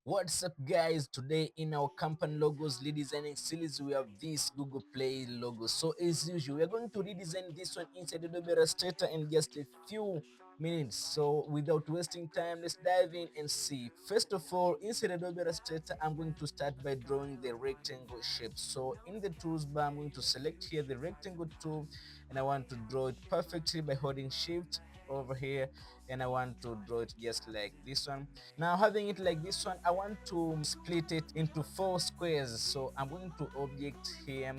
What's up guys, today in our company logos redesigning series we have this Google Play logo. So as usual we are going to redesign this one inside Adobe Illustrator in just a few minutes. So without wasting time, let's dive in and see. First of all, inside Adobe Illustrator I'm going to start by drawing the rectangle shape. So in the tools bar I'm going to select here the rectangle tool, and I want to draw it perfectly by holding shift over here, and I want to draw it just like this one. Now having it like this one, I want to split it into 4 squares. So I'm going to object here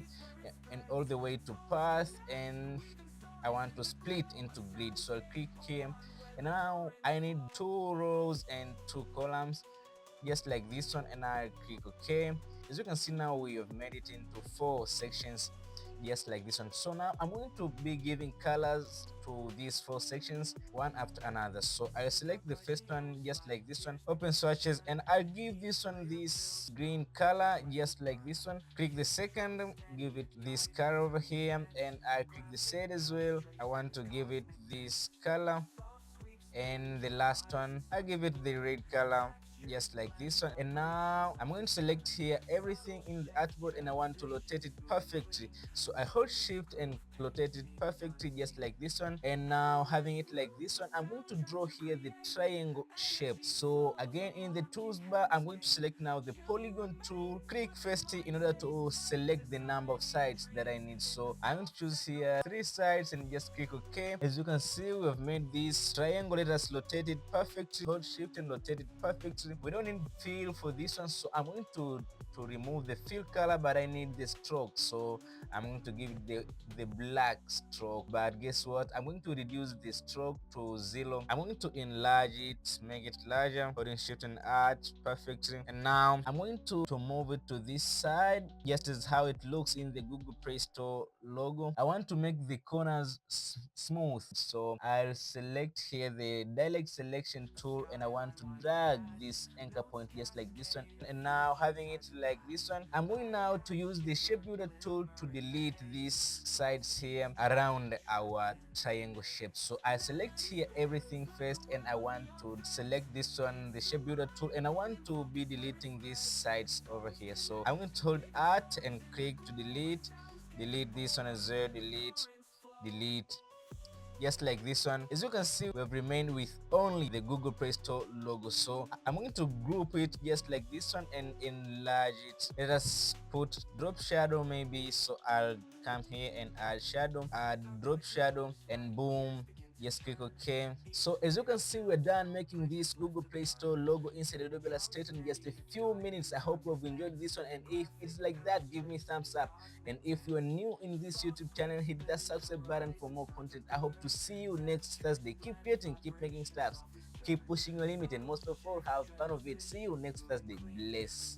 and all the way to path, and I want to split into grid. So I'll click here, and now I need 2 rows and 2 columns just like this one, and I click OK. As you can see, now we have made it into 4 sections just like this one. So now I'm going to be giving colors to these 4 sections one after another. So I select the first one just like this one, open swatches, and I give this one this green color just like this one. Click the second, give it this color over here, and I click the shade as well. I want to give it this color, and the last one I give it the red color just like this one. And now I'm going to select here everything in the artboard, and I want to rotate it perfectly. So I hold shift and rotate it perfectly just like this one. And now having it like this one, I'm going to draw here the triangle shape. So again, in the tools bar I'm going to select now the polygon tool, click first in order to select the number of sides that I need. So I'm going to choose here 3 sides and just click OK. As you can see, we have made this triangle. Let us rotate it perfectly, hold shift and rotate it perfectly. We don't need fill for this one, so I'm going to remove the fill color, but I need the stroke. So I'm going to give it the black stroke. But guess what, I'm going to reduce the stroke to 0. I'm going to enlarge it, make it larger, holding shift and add perfectly. And now I'm going to move it to this side, just as how it looks in the Google Play Store logo. I want to make the corners smooth, so I'll select here the direct selection tool, and I want to drag this anchor point just like this one. And now having it like this one, I'm going now to use the shape builder tool to delete these sides here around our triangle shape. So I select here everything first, and I want to select this one, the shape builder tool, and I want to be deleting these sides over here. So I'm going to hold Alt and click to delete this one as well, delete just like this one. As you can see, we have remained with only the Google Play Store logo. So I'm going to group it just like this one and enlarge it. Let us put drop shadow maybe. So I'll come here and add shadow, add drop shadow, and boom, just click OK. So as you can see, we're done making this Google Play Store logo inside Adobe Illustrator in just a few minutes. I hope you've enjoyed this one, and if it's like that, give me thumbs up. And if you're new in this YouTube channel, hit that subscribe button for more content. I hope to see you next Thursday. Keep creating, keep making stuff, keep pushing your limit, and most of all, have fun of it. See you next Thursday. Bless.